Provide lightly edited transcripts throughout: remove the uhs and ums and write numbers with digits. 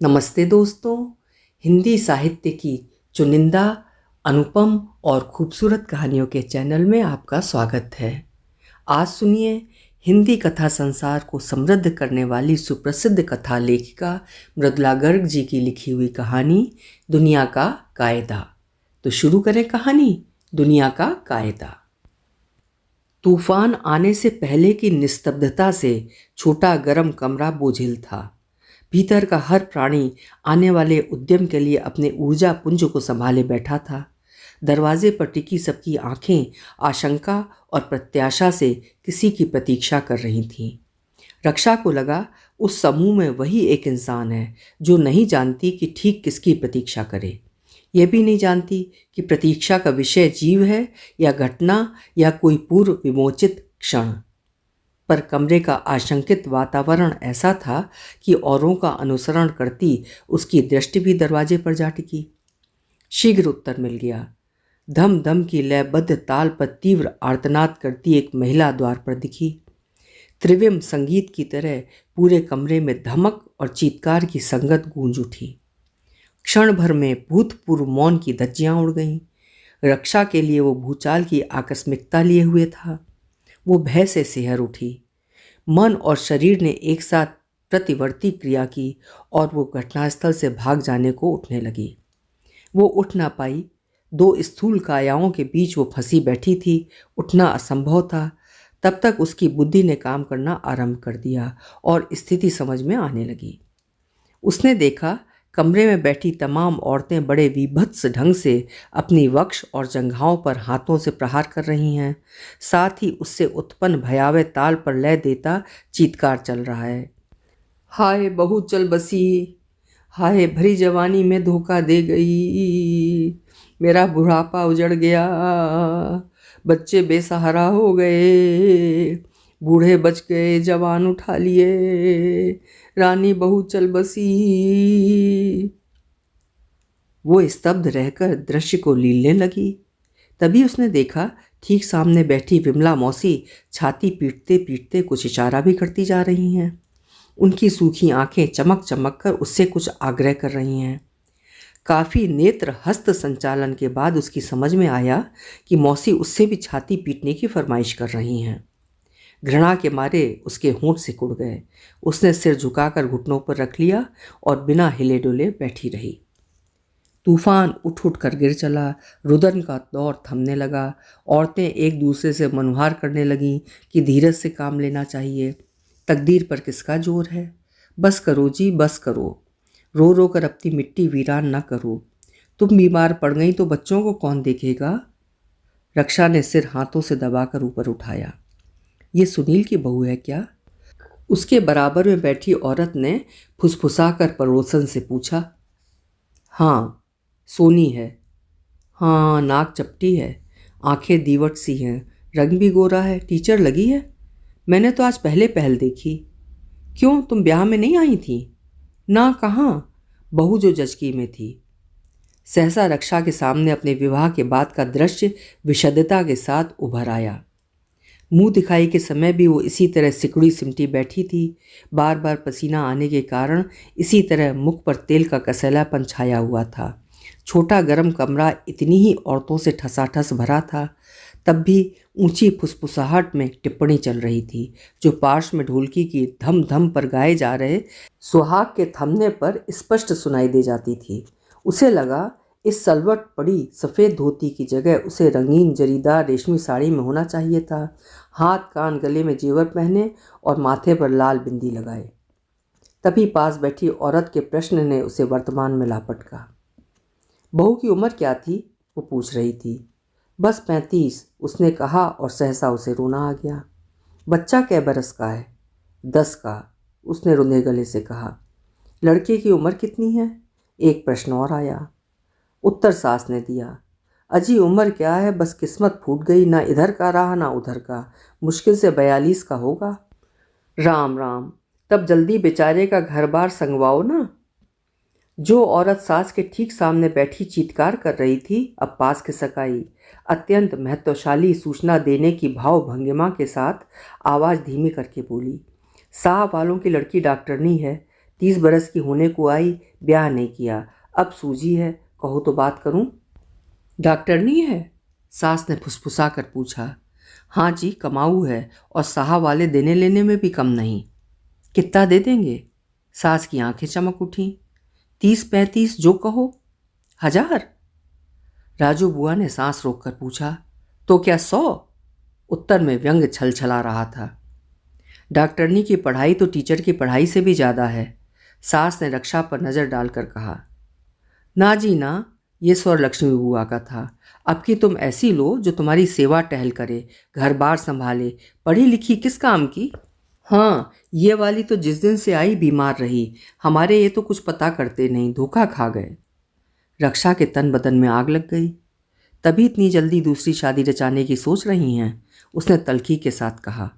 नमस्ते दोस्तों। हिंदी साहित्य की चुनिंदा, अनुपम और खूबसूरत कहानियों के चैनल में आपका स्वागत है। आज सुनिए हिंदी कथा संसार को समृद्ध करने वाली सुप्रसिद्ध कथा लेखिका मृदुला गर्ग जी की लिखी हुई कहानी दुनिया का कायदा। तो शुरू करें कहानी दुनिया का कायदा। तूफान आने से पहले की निस्तब्धता से छोटा गर्म कमरा बोझिल था। भीतर का हर प्राणी आने वाले उद्यम के लिए अपने ऊर्जा पुंज को संभाले बैठा था। दरवाजे पर टिकी सबकी आंखें आशंका और प्रत्याशा से किसी की प्रतीक्षा कर रही थीं। रक्षा को लगा उस समूह में वही एक इंसान है जो नहीं जानती कि ठीक किसकी प्रतीक्षा करे। यह भी नहीं जानती कि प्रतीक्षा का विषय जीव है या घटना या कोई पूर्व विमोचित क्षण। पर कमरे का आशंकित वातावरण ऐसा था कि औरों का अनुसरण करती उसकी दृष्टि भी दरवाजे पर जा टिकी। शीघ्र उत्तर मिल गया। धम धम की लयबद्ध ताल पर तीव्र आर्तनाद करती एक महिला द्वार पर दिखी। त्रिविम संगीत की तरह पूरे कमरे में धमक और चीत्कार की संगत गूंज उठी। क्षण भर में भूतपूर्व मौन की धज्जियां उड़ गईं। रक्षा के लिए वो भूचाल की आकस्मिकता लिए हुए था। वो भय से सिहर उठी। मन और शरीर ने एक साथ प्रतिवर्ती क्रिया की और वो घटनास्थल से भाग जाने को उठने लगी। वो उठ ना पाई। दो स्थूल कायाओं के बीच वो फंसी बैठी थी। उठना असंभव था। तब तक उसकी बुद्धि ने काम करना आरंभ कर दिया और स्थिति समझ में आने लगी। उसने देखा कमरे में बैठी तमाम औरतें बड़े विभत्स ढंग से अपनी वक्ष और जंघाओं पर हाथों से प्रहार कर रही हैं। साथ ही उससे उत्पन्न भयावह ताल पर लय देता चीत्कार चल रहा है। हाय बहू चल बसी, हाय भरी जवानी में धोखा दे गई, मेरा बुढ़ापा उजड़ गया, बच्चे बेसहारा हो गए, बूढ़े बच गए, जवान उठा लिए, रानी बहू चल बसी। वो स्तब्ध रहकर दृश्य को लीलने लगी। तभी उसने देखा ठीक सामने बैठी विमला मौसी छाती पीटते पीटते कुछ इशारा भी करती जा रही हैं। उनकी सूखी आंखें चमक चमक कर उससे कुछ आग्रह कर रही हैं। काफ़ी नेत्र हस्त संचालन के बाद उसकी समझ में आया कि मौसी उससे भी छाती पीटने की फरमाइश कर रही हैं। घृणा के मारे उसके होंठ सिकुड़ गए। उसने सिर झुकाकर घुटनों पर रख लिया और बिना हिले डुले बैठी रही। तूफान उठ उठ कर गिर चला। रुदन का दौर थमने लगा। औरतें एक दूसरे से मनुहार करने लगीं कि धीरज से काम लेना चाहिए। तकदीर पर किसका जोर है। बस करो जी, बस करो। रो रो कर अपनी मिट्टी वीरान न करो। तुम बीमार पड़ गई तो बच्चों को कौन देखेगा। रक्षा ने सिर हाथों से दबाकर ऊपर उठाया। ये सुनील की बहू है क्या? उसके बराबर में बैठी औरत ने फुसफुसाकर पड़ोसन से पूछा। हाँ, सोनी है। हाँ, नाक चपटी है, आंखें दीवट सी हैं, रंग भी गोरा है, टीचर लगी है। मैंने तो आज पहले पहल देखी। क्यों, तुम ब्याह में नहीं आई थी? ना, कहाँ, बहू जो जचकी में थी। सहसा रक्षा के सामने अपने विवाह के बाद का दृश्य विशदता के साथ उभर आया। मुंह दिखाई के समय भी वो इसी तरह सिकुड़ी सिमटी बैठी थी। बार बार पसीना आने के कारण इसी तरह मुख पर तेल का कसैलापन छाया हुआ था। छोटा गर्म कमरा इतनी ही औरतों से ठसाठस भरा था। तब भी ऊंची फुसफुसाहट में टिप्पणी चल रही थी जो पार्श्व में ढोलकी की धम धम पर गाए जा रहे सुहाग के थमने पर स्पष्ट सुनाई दे जाती थी। उसे लगा इस सलवट पड़ी सफ़ेद धोती की जगह उसे रंगीन जरीदार रेशमी साड़ी में होना चाहिए था। हाथ कान गले में जेवर पहने और माथे पर लाल बिंदी लगाए। तभी पास बैठी औरत के प्रश्न ने उसे वर्तमान में लापटका। बहू की उम्र क्या थी? वो पूछ रही थी। बस 35, उसने कहा और सहसा उसे रोना आ गया। बच्चा कै बरस का है? 10 का, उसने रुंधे गले से कहा। लड़के की उम्र कितनी है? एक प्रश्न और आया। उत्तर सास ने दिया। अजी उम्र क्या है, बस किस्मत फूट गई, ना इधर का रहा ना उधर का, मुश्किल से 42 का होगा। राम राम, तब जल्दी बेचारे का घर बार संगवाओ ना। जो औरत सास के ठीक सामने बैठी चीत्कार कर रही थी अब पास खिसक आई। अत्यंत महत्वशाली सूचना देने की भाव भंगिमा के साथ आवाज़ धीमी करके बोली। साह वालों की लड़की डॉक्टरनी है, 30 बरस की होने को आई, ब्याह नहीं किया, अब सूझी है, कहो तो बात करूं। डॉक्टर नहीं है? सास ने फुसफुसा कर पूछा। हाँ जी, कमाऊ है और साहब वाले देने लेने में भी कम नहीं। कितना दे देंगे? सास की आंखें चमक उठी। 30-35 जो कहो। 1000? राजू बुआ ने सांस रोककर पूछा। तो क्या 100? उत्तर में व्यंग छलछला रहा था। डॉक्टरनी की पढ़ाई तो टीचर की पढ़ाई से भी ज़्यादा है। सास ने रक्षा पर नज़र डालकर कहा। ना जी ना, ये स्वर लक्ष्मी बुआ का था। अब की तुम ऐसी लो जो तुम्हारी सेवा टहल करे, घर बार संभाले, पढ़ी लिखी किस काम की। हाँ, ये वाली तो जिस दिन से आई बीमार रही, हमारे ये तो कुछ पता करते नहीं, धोखा खा गए। रक्षा के तन बदन में आग लग गई। तभी इतनी जल्दी दूसरी शादी रचाने की सोच रही हैं? उसने तल्खी के साथ कहा।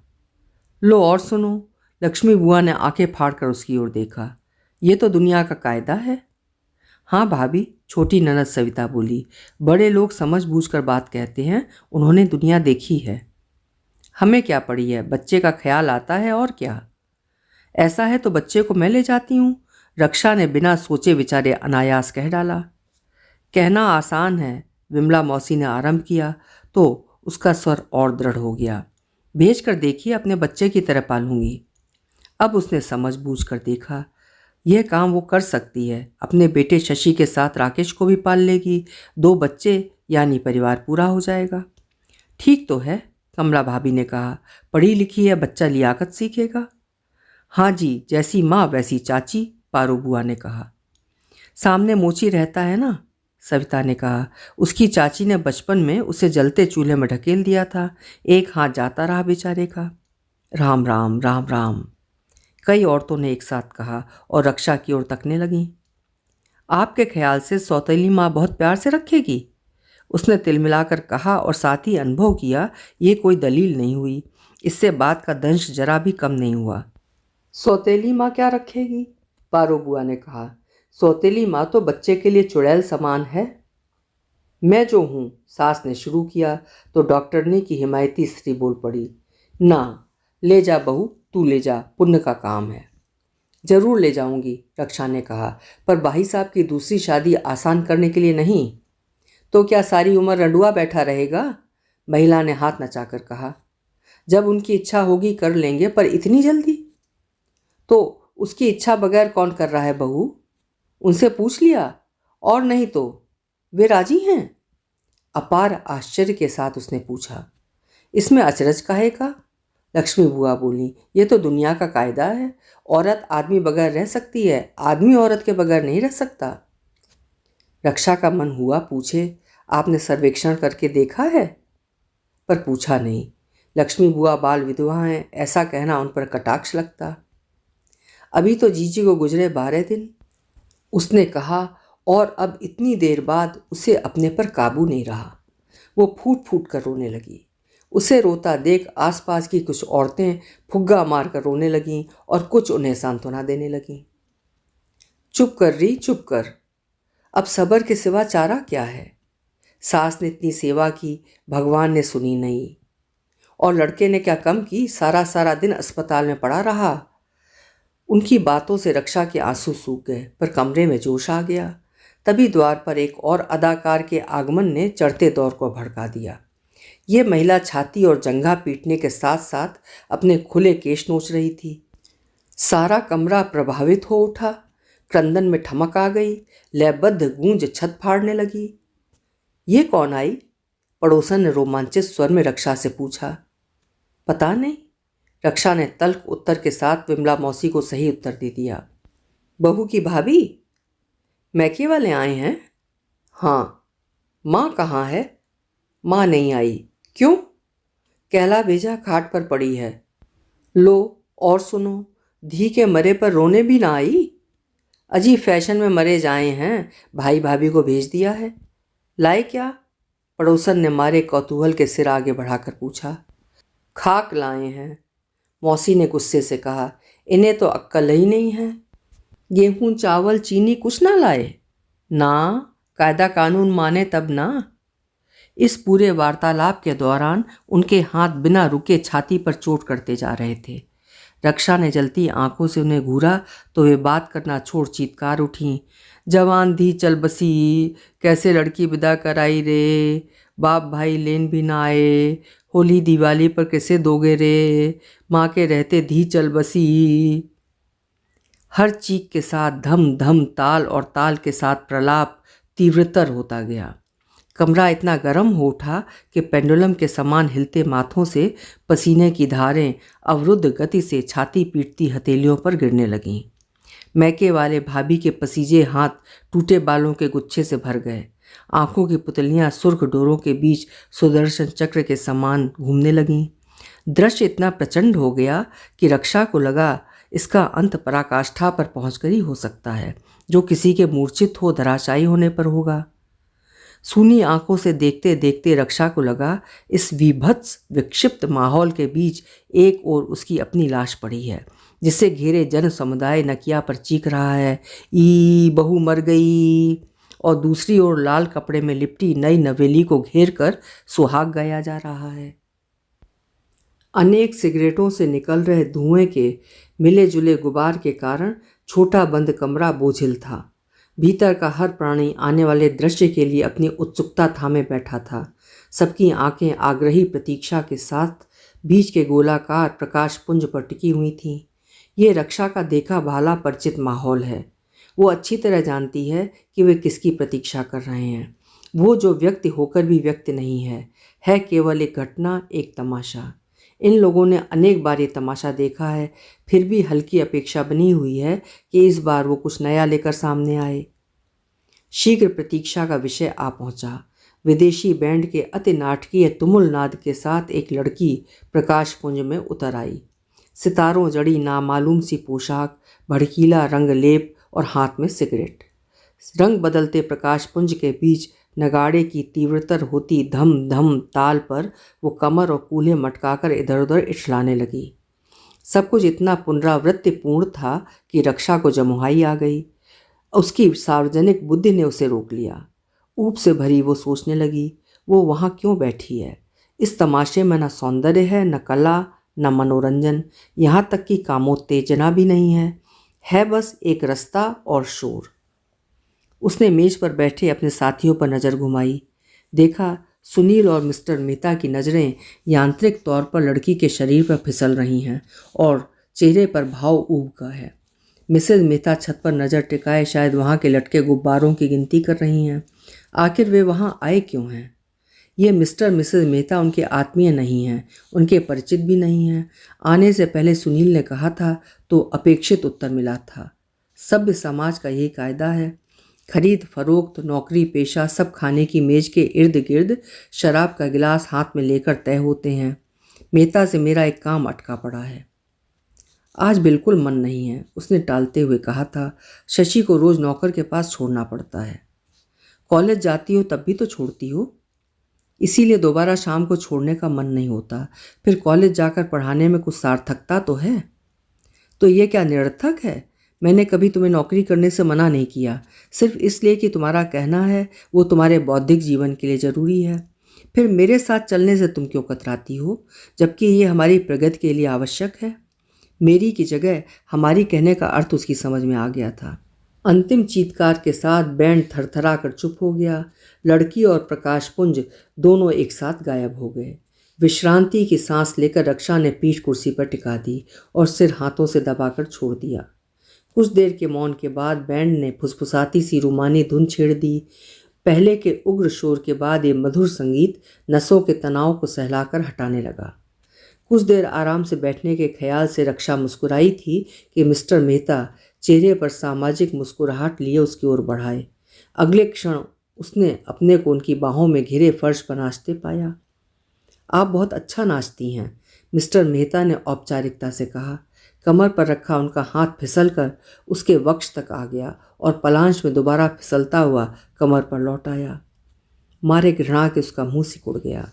लो और सुनो। लक्ष्मी बुआ ने आंखें फाड़कर उसकी ओर देखा। ये तो दुनिया का कायदा है। हाँ भाभी, छोटी ननद सविता बोली। बड़े लोग समझ बूझ कर बात कहते हैं, उन्होंने दुनिया देखी है। हमें क्या पड़ी है, बच्चे का ख्याल आता है और क्या। ऐसा है तो बच्चे को मैं ले जाती हूँ, रक्षा ने बिना सोचे विचारे अनायास कह डाला। कहना आसान है, विमला मौसी ने आरंभ किया तो उसका स्वर और दृढ़ हो गया। भेज कर देखिए, अपने बच्चे की तरह पालूंगी। अब उसने समझ बूझ कर देखा, यह काम वो कर सकती है। अपने बेटे शशि के साथ राकेश को भी पाल लेगी, 2 बच्चे, यानी परिवार पूरा हो जाएगा। ठीक तो है, कमला भाभी ने कहा। पढ़ी लिखी है, बच्चा लियाकत सीखेगा। हाँ जी, जैसी माँ वैसी चाची, पारू बुआ ने कहा। सामने मोची रहता है ना, सविता ने कहा। उसकी चाची ने बचपन में उसे जलते चूल्हे में ढकेल दिया था, एक हाथ जाता रहा बेचारे का। राम राम राम राम, कई औरतों ने एक साथ कहा और रक्षा की ओर तकने लगीं। आपके ख्याल से सौतेली माँ बहुत प्यार से रखेगी? उसने तिलमिलाकर कहा और साथ ही अनुभव किया, ये कोई दलील नहीं हुई। इससे बात का दंश जरा भी कम नहीं हुआ। सौतेली माँ क्या रखेगी? पारो बुआ ने कहा। सौतेली माँ तो बच्चे के लिए चुड़ैल समान है। मैं जो हूँ, सास ने शुरू किया तो डॉक्टरनी की हिमायती स्त्री बोल पड़ी। ना, ले जा बहू, तू ले जा, पुण्य का काम है। जरूर ले जाऊंगी, रक्षा ने कहा, पर भाई साहब की दूसरी शादी आसान करने के लिए नहीं। तो क्या सारी उम्र रंडुआ बैठा रहेगा? महिला ने हाथ नचाकर कहा। जब उनकी इच्छा होगी कर लेंगे, पर इतनी जल्दी? तो उसकी इच्छा बगैर कौन कर रहा है बहू? उनसे पूछ लिया? और नहीं तो वे राजी हैं? अपार आश्चर्य के साथ उसने पूछा। इसमें अचरज काहे का? लक्ष्मी बुआ बोली। ये तो दुनिया का कायदा है। औरत आदमी बगैर रह सकती है, आदमी औरत के बगैर नहीं रह सकता। रक्षा का मन हुआ पूछे, आपने सर्वेक्षण करके देखा है? पर पूछा नहीं। लक्ष्मी बुआ बाल विधवा हैं, ऐसा कहना उन पर कटाक्ष लगता। अभी तो जीजी को गुजरे 12 दिन, उसने कहा, और अब इतनी देर बाद उसे अपने पर काबू नहीं रहा। वो फूट फूट कर रोने लगी। उसे रोता देख आसपास की कुछ औरतें फुग्गा मारकर रोने लगीं और कुछ उन्हें सांत्वना देने लगीं। चुप कर री, चुप कर, अब सब्र के सिवा चारा क्या है। सास ने इतनी सेवा की, भगवान ने सुनी नहीं। और लड़के ने क्या कम की, सारा सारा दिन अस्पताल में पड़ा रहा। उनकी बातों से रक्षा के आंसू सूख गए, पर कमरे में जोश आ गया। तभी द्वार पर एक और अदाकार के आगमन ने चढ़ते दौर को भड़का दिया। ये महिला छाती और जंघा पीटने के साथ साथ अपने खुले केश नोच रही थी। सारा कमरा प्रभावित हो उठा। क्रंदन में ठमक आ गई, लयबद्ध गूंज छत फाड़ने लगी। ये कौन आई? पड़ोसन ने रोमांचित स्वर में रक्षा से पूछा। पता नहीं, रक्षा ने तल्ख उत्तर के साथ विमला मौसी को सही उत्तर दे दिया। बहू की भाभी? मैके वाले आए हैं? हाँ। माँ कहाँ है? माँ नहीं आई। क्यों? कहला भेजा, खाट पर पड़ी है। लो और सुनो, धी के मरे पर रोने भी ना आई। अजीब फैशन में मरे जाए हैं, भाई भाभी को भेज दिया है। लाए क्या? पड़ोसन ने मारे कौतूहल के सिर आगे बढ़ाकर पूछा। खाक लाए हैं, मौसी ने गुस्से से कहा। इन्हें तो अक्ल ही नहीं है। गेहूं चावल चीनी कुछ ना लाए? ना, कायदा कानून माने तब ना। इस पूरे वार्तालाप के दौरान उनके हाथ बिना रुके छाती पर चोट करते जा रहे थे। रक्षा ने जलती आंखों से उन्हें घूरा तो वे बात करना छोड़ चीत्कार उठी। जवान धी चल बसी, कैसे लड़की विदा कराई रे, बाप भाई लेन भी ना आए, होली दिवाली पर कैसे दोगे रे, माँ के रहते धी चल बसी। हर चीख के साथ धम धम ताल और ताल के साथ प्रलाप तीव्रतर होता गया। कमरा इतना गर्म हो उठा कि पेंडुलम के समान हिलते माथों से पसीने की धारें अवरुद्ध गति से छाती पीटती हथेलियों पर गिरने लगीं। मैके वाले भाभी के पसीजे हाथ टूटे बालों के गुच्छे से भर गए। आंखों की पुतलियां सुर्ख डोरों के बीच सुदर्शन चक्र के समान घूमने लगीं। दृश्य इतना प्रचंड हो गया कि रक्षा को लगा इसका अंत पराकाष्ठा पर पहुंचकर ही हो सकता है, जो किसी के मूर्छित हो धराशायी होने पर होगा। सूनी आंखों से देखते देखते रक्षा को लगा इस विभत्स विक्षिप्त माहौल के बीच एक ओर उसकी अपनी लाश पड़ी है, जिसे घेरे जन समुदाय नकिया पर चीख रहा है, ई बहू मर गई, और दूसरी ओर लाल कपड़े में लिपटी नई नवेली को घेर कर सुहाग गाया जा रहा है। अनेक सिगरेटों से निकल रहे धुएं के मिले जुले गुबार के कारण छोटा बंद कमरा बोझिल था। भीतर का हर प्राणी आने वाले दृश्य के लिए अपनी उत्सुकता थामे बैठा था। सबकी आंखें आग्रही प्रतीक्षा के साथ बीच के गोलाकार प्रकाश पुंज पर टिकी हुई थीं। ये रक्षा का देखा भाला परिचित माहौल है। वो अच्छी तरह जानती है कि वे किसकी प्रतीक्षा कर रहे हैं। वो जो व्यक्ति होकर भी व्यक्ति नहीं है केवल एक घटना, एक तमाशा। इन लोगों ने अनेक बार ये तमाशा देखा है, फिर भी हल्की अपेक्षा बनी हुई है कि इस बार वो कुछ नया लेकर सामने आए। शीघ्र प्रतीक्षा का विषय आ पहुंचा। विदेशी बैंड के अति नाटकीय तुमुल नाद के साथ एक लड़की प्रकाश पुंज में उतर आई। सितारों जड़ी नामालूम सी पोशाक, भड़कीला रंग लेप और हाथ में सिगरेट। रंग बदलते प्रकाश पुंज के बीच नगाड़े की तीव्रतर होती धम धम ताल पर वो कमर और कूल्हे मटकाकर इधर उधर इठलाने लगी। सब कुछ इतना पुनरावृत्तिपूर्ण था कि रक्षा को जमुहाई आ गई। उसकी सार्वजनिक बुद्धि ने उसे रोक लिया। ऊब से भरी वो सोचने लगी, वो वहाँ क्यों बैठी है? इस तमाशे में न सौंदर्य है, न कला, न मनोरंजन, यहाँ तक कि कामोत्तेजना भी नहीं है बस एक रास्ता और शोर। उसने मेज पर बैठे अपने साथियों पर नज़र घुमाई। देखा सुनील और मिस्टर मेहता की नज़रें यांत्रिक तौर पर लड़की के शरीर पर फिसल रही हैं और चेहरे पर भाव उब का है। मिसेज मेहता छत पर नज़र टिकाए शायद वहाँ के लटके गुब्बारों की गिनती कर रही हैं। आखिर वे वहाँ आए क्यों हैं? ये मिस्टर मिसेज मेहता उनके आत्मीय नहीं हैं, उनके परिचित भी नहीं हैं। आने से पहले सुनील ने कहा था तो अपेक्षित उत्तर मिला था। सभ्य समाज का यही कायदा है। खरीद फरोख्त, नौकरी पेशा सब खाने की मेज के इर्द गिर्द शराब का गिलास हाथ में लेकर तय होते हैं। मेहता से मेरा एक काम अटका पड़ा है। आज बिल्कुल मन नहीं है, उसने टालते हुए कहा था। शशि को रोज नौकर के पास छोड़ना पड़ता है। कॉलेज जाती हो तब भी तो छोड़ती हो, इसीलिए दोबारा शाम को छोड़ने का मन नहीं होता। फिर कॉलेज जाकर पढ़ाने में कुछ सार्थकता तो है। तो ये क्या निरर्थक है? मैंने कभी तुम्हें नौकरी करने से मना नहीं किया, सिर्फ इसलिए कि तुम्हारा कहना है वो तुम्हारे बौद्धिक जीवन के लिए ज़रूरी है। फिर मेरे साथ चलने से तुम क्यों कतराती हो, जबकि ये हमारी प्रगति के लिए आवश्यक है? मेरी की जगह हमारी कहने का अर्थ उसकी समझ में आ गया था। अंतिम चीत्कार के साथ बैंड थरथरा कर चुप हो गया। लड़की और प्रकाश पुंज दोनों एक साथ गायब हो गए। विश्रांति की सांस लेकर रक्षा ने पीठ कुर्सी पर टिका दी और सिर हाथों से दबाकर छोड़ दिया। कुछ देर के मौन के बाद बैंड ने फुसफुसाती सी रूमानी धुन छेड़ दी। पहले के उग्र शोर के बाद ये मधुर संगीत नसों के तनाव को सहलाकर हटाने लगा। कुछ देर आराम से बैठने के ख्याल से रक्षा मुस्कुराई थी कि मिस्टर मेहता चेहरे पर सामाजिक मुस्कुराहट लिए उसकी ओर बढ़ाए। अगले क्षण उसने अपने को उनकी बाहों में घिरे फर्श पर नाचते पाया। आप बहुत अच्छा नाचती हैं, मिस्टर मेहता ने औपचारिकता से कहा। कमर पर रखा उनका हाथ फिसलकर उसके वक्ष तक आ गया और पलांच में दोबारा फिसलता हुआ कमर पर लौट आया। मारे घृणा के उसका मुंह सिकुड़ गया।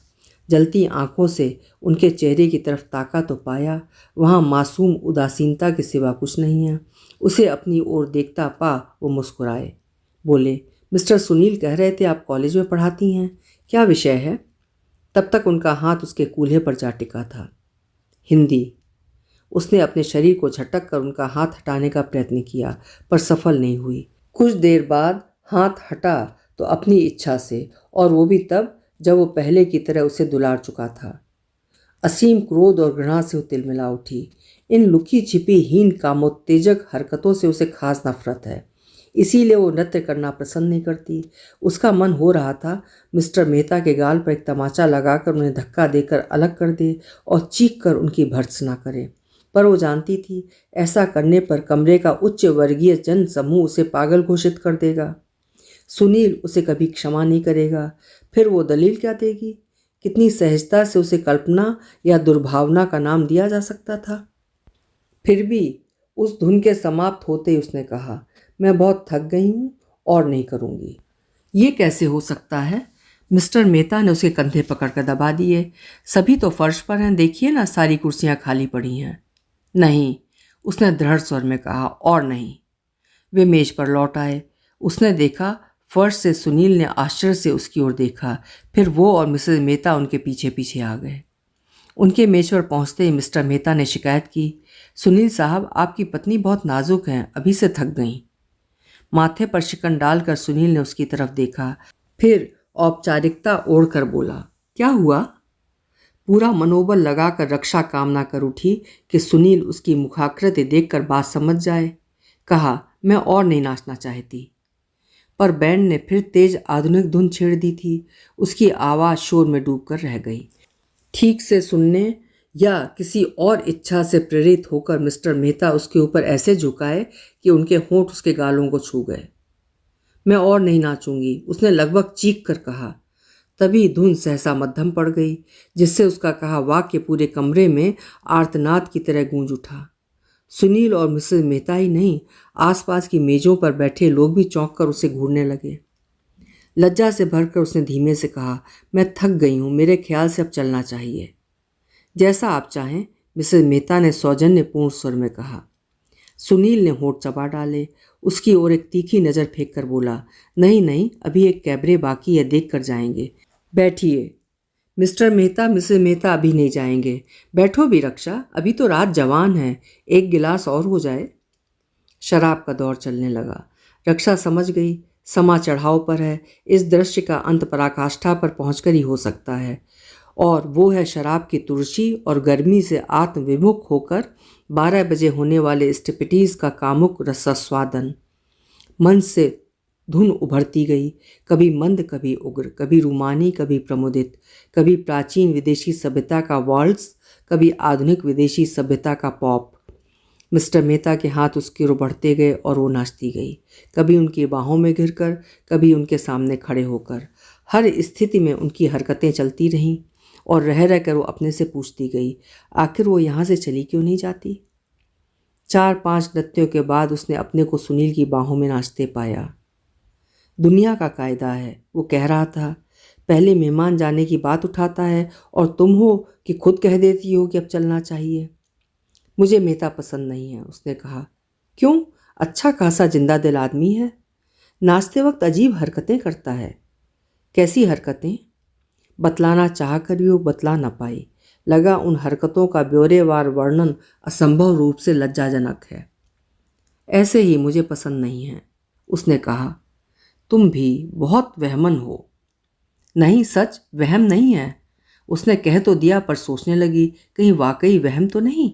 जलती आंखों से उनके चेहरे की तरफ ताका तो पाया, वहाँ मासूम उदासीनता के सिवा कुछ नहीं है। उसे अपनी ओर देखता पा वो मुस्कुराए। बोले, मिस्टर सुनील कह रहे थे आप कॉलेज में पढ़ाती हैं, क्या विषय है? तब तक उनका हाथ उसके कूल्हे पर जा टिका था। हिंदी। उसने अपने शरीर को झटक कर उनका हाथ हटाने का प्रयत्न किया, पर सफल नहीं हुई। कुछ देर बाद हाथ हटा तो अपनी इच्छा से, और वो भी तब जब वो पहले की तरह उसे दुलार चुका था। असीम क्रोध और घृणा से वो तिलमिला उठी। इन लुकी छिपी हीन कामोत्तेजक हरकतों से उसे खास नफरत है, इसीलिए वो नृत्य करना पसंद नहीं करती। उसका मन हो रहा था मिस्टर मेहता के गाल पर एक तमाचा लगाकर उन्हें धक्का देकर अलग कर दे और चीख कर उनकी भर्त्सना करे, पर वो जानती थी ऐसा करने पर कमरे का उच्च वर्गीय जन समूह उसे पागल घोषित कर देगा। सुनील उसे कभी क्षमा नहीं करेगा। फिर वो दलील क्या देगी? कितनी सहजता से उसे कल्पना या दुर्भावना का नाम दिया जा सकता था। फिर भी उस धुन के समाप्त होते ही उसने कहा, मैं बहुत थक गई हूँ और नहीं करूँगी। ये कैसे हो सकता है? मिस्टर मेहता ने उसके कंधे पकड़कर दबा दिए। सभी तो फर्श पर हैं, देखिए ना, सारी कुर्सियाँ खाली पड़ी हैं। नहीं, उसने दृढ़ स्वर में कहा, और नहीं। वे मेज पर लौट आए। उसने देखा फर्श से सुनील ने आश्चर्य से उसकी ओर देखा। फिर वो और मिसेस मेहता उनके पीछे पीछे आ गए। उनके मेज पर पहुंचते ही मिस्टर मेहता ने शिकायत की, सुनील साहब, आपकी पत्नी बहुत नाजुक हैं, अभी से थक गईं। माथे पर शिकन डालकर सुनील ने उसकी तरफ देखा, फिर औपचारिकता ओढ़कर बोला, क्या हुआ? पूरा मनोबल लगाकर रक्षा कामना कर उठी कि सुनील उसकी मुखाकृति देखकर बात समझ जाए। कहा, मैं और नहीं नाचना चाहती। पर बैंड ने फिर तेज आधुनिक धुन छेड़ दी थी। उसकी आवाज़ शोर में डूबकर रह गई। ठीक से सुनने या किसी और इच्छा से प्रेरित होकर मिस्टर मेहता उसके ऊपर ऐसे झुकाए कि उनके होंठ उसके गालों को छू गए। मैं और नहीं नाचूंगी, उसने लगभग चीख कर कहा। तभी धुन सहसा मध्यम पड़ गई, जिससे उसका कहा वाक्य पूरे कमरे में आर्तनाद की तरह गूंज उठा। सुनील और मिसेस मेहता ही नहीं, आसपास की मेजों पर बैठे लोग भी चौंक कर उसे घूरने लगे। लज्जा से भरकर उसने धीमे से कहा, मैं थक गई हूँ, मेरे ख्याल से अब चलना चाहिए। जैसा आप चाहें, मिसेस मेहता ने सौजन्यपूर्ण स्वर में कहा। सुनील ने होंठ चबा डाले। उसकी ओर एक तीखी नज़र फेंक कर बोला, नहीं नहीं, अभी एक कैबरे बाकी है, देख कर जाएंगे। बैठिए। मिस्टर मेहता, मिसेस मेहता अभी नहीं जाएंगे। बैठो भी रक्षा, अभी तो रात जवान है, एक गिलास और हो जाए। शराब का दौर चलने लगा। रक्षा समझ गई समा चढ़ाव पर है। इस दृश्य का अंत पराकाष्ठा पर पहुंचकर ही हो सकता है, और वो है शराब की तुरशी और गर्मी से आत्मविमुख होकर 12 बजे होने वाले स्टिपिटीज का कामुक रसास्वादन। मन से धुन उभरती गई, कभी मंद, कभी उग्र, कभी रूमानी, कभी प्रमुदित, कभी प्राचीन विदेशी सभ्यता का वॉल्ट्स, कभी आधुनिक विदेशी सभ्यता का पॉप। मिस्टर मेहता के हाथ उसकी ओर बढ़ते गए और वो नाचती गई, कभी उनकी बाहों में घिरकर, कभी उनके सामने खड़े होकर। हर स्थिति में उनकी हरकतें चलती रहीं और रह रहकर वो अपने से पूछती गई, आखिर वो यहाँ से चली क्यों नहीं जाती? 4-5 नृत्यों के बाद उसने अपने को सुनील की बाहों में नाचते पाया। दुनिया का कायदा है, वो कह रहा था, पहले मेहमान जाने की बात उठाता है और तुम हो कि खुद कह देती हो कि अब चलना चाहिए। मुझे मेहता पसंद नहीं है, उसने कहा। क्यों? अच्छा खासा जिंदा दिल आदमी है, नाचते वक्त अजीब हरकतें करता है। कैसी हरकतें? बतलाना चाह कर भी वो बतला न पाई। लगा उन हरकतों का ब्यौरेवार वर्णन असंभव रूप से लज्जाजनक है। ऐसे ही मुझे पसंद नहीं है, उसने कहा। तुम भी बहुत वहमन हो। नहीं, सच वहम नहीं है, उसने कह तो दिया, पर सोचने लगी कहीं वाकई वहम तो नहीं।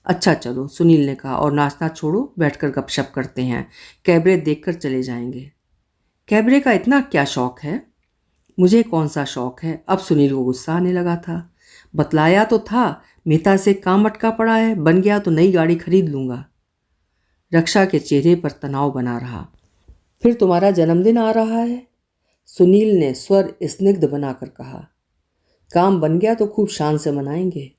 अच्छा चलो, सुनील ने कहा, और नाचना छोड़ो, बैठकर गपशप करते हैं, कैबरे देखकर चले जाएंगे। कैबरे का इतना क्या शौक है? मुझे कौन सा शौक है? अब सुनील को गुस्सा आने लगा था। बतलाया तो था, मेहता से काम अटका पड़ा है, बन गया तो नई गाड़ी खरीद लूंगा। रक्षा के चेहरे पर तनाव बना रहा। फिर तुम्हारा जन्मदिन आ रहा है, सुनील ने स्वर स्निग्ध बनाकर कहा। काम बन गया तो खूब शान से मनाएंगे।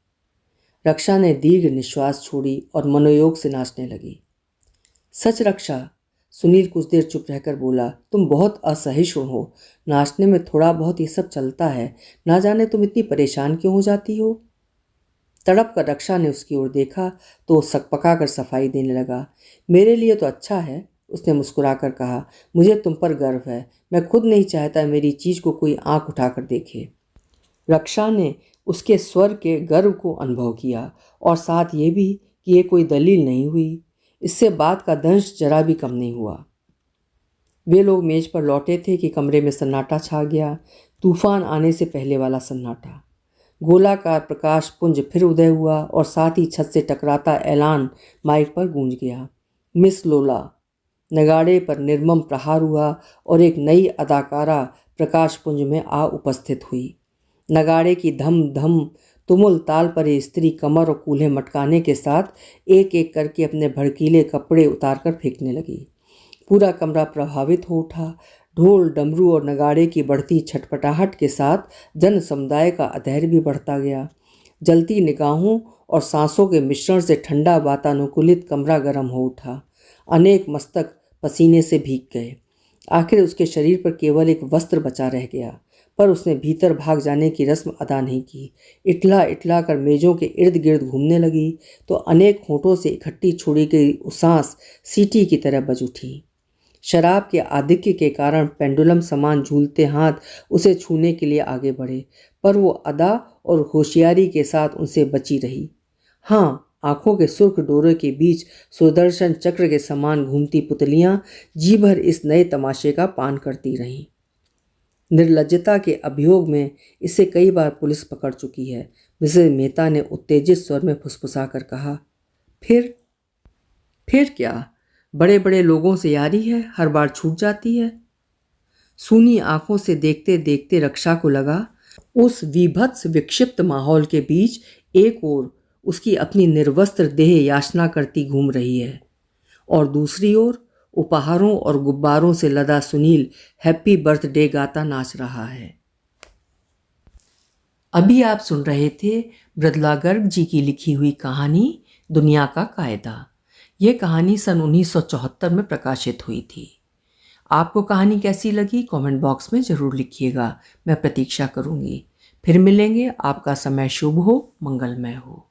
रक्षा ने दीर्घ निश्वास छोड़ी और मनोयोग से नाचने लगी। सच रक्षा, सुनील कुछ देर चुप रहकर बोला, तुम बहुत असहिष्णु हो, नाचने में थोड़ा बहुत ये सब चलता है, ना जाने तुम इतनी परेशान क्यों हो जाती हो। तड़प कर रक्षा ने उसकी ओर देखा तो वो सकपका कर सफाई देने लगा। मेरे लिए तो अच्छा है, उसने मुस्कुराकर कहा। मुझे तुम पर गर्व है, मैं खुद नहीं चाहता मेरी चीज़ को कोई आंख उठाकर देखे। रक्षा ने उसके स्वर के गर्व को अनुभव किया और साथ ये भी कि ये कोई दलील नहीं हुई। इससे बात का दंश जरा भी कम नहीं हुआ। वे लोग मेज पर लौटे थे कि कमरे में सन्नाटा छा गया, तूफान आने से पहले वाला सन्नाटा। गोलाकार प्रकाश पुंज फिर उदय हुआ और साथ ही छत से टकराता ऐलान माइक पर गूंज गया। मिस लोला। नगाड़े पर निर्मम प्रहार हुआ और एक नई अदाकारा प्रकाश पुंज में आ उपस्थित हुई। नगाड़े की धम धम तुमुल ताल पर ये स्त्री कमर और कूल्हे मटकाने के साथ एक एक करके अपने भड़कीले कपड़े उतारकर फेंकने लगी। पूरा कमरा प्रभावित हो उठा। ढोल, डमरू और नगाड़े की बढ़ती छटपटाहट के साथ जन समुदाय का अधैर्य भी बढ़ता गया। जलती निगाहों और सांसों के मिश्रण से ठंडा वातानुकूलित कमरा गर्म हो उठा। अनेक मस्तक पसीने से भीग गए। आखिर उसके शरीर पर केवल एक वस्त्र बचा रह गया, पर उसने भीतर भाग जाने की रस्म अदा नहीं की। इटला इटला कर मेजों के इर्द गिर्द घूमने लगी तो अनेक होंठों से इकट्ठी छोड़ी गई सांस सीटी की तरह बज उठी। शराब के आधिक्य के कारण पेंडुलम समान झूलते हाथ उसे छूने के लिए आगे बढ़े, पर वो अदा और होशियारी के साथ उनसे बची रही। हाँ, आंखों के सुर्ख डोरे के बीच सुदर्शन चक्र के समान घूमती पुतलियां जी भर इस नए तमाशे का पान करती रहीं। निर्लज्जता के अभियोग में इसे कई बार पुलिस पकड़ चुकी है। मिसेस मेहता ने उत्तेजित स्वर में फुसफुसा कर कहा, फिर क्या? बड़े बड़े लोगों से यारी है, हर बार छूट जाती है। सूनी आंखों से देखते देखते रक्षा को लगा, उस विभत्स विक्षिप्त माहौल के बीच एक ओर उसकी अपनी निर्वस्त्र देह याचना करती घूम रही है और दूसरी ओर उपहारों और गुब्बारों से लदा सुनील हैप्पी बर्थडे गाता नाच रहा है। अभी आप सुन रहे थे मृदुला गर्ग जी की लिखी हुई कहानी दुनिया का कायदा। यह कहानी सन 1974 में प्रकाशित हुई थी। आपको कहानी कैसी लगी कमेंट बॉक्स में ज़रूर लिखिएगा, मैं प्रतीक्षा करूंगी। फिर मिलेंगे। आपका समय शुभ हो, मंगलमय हो।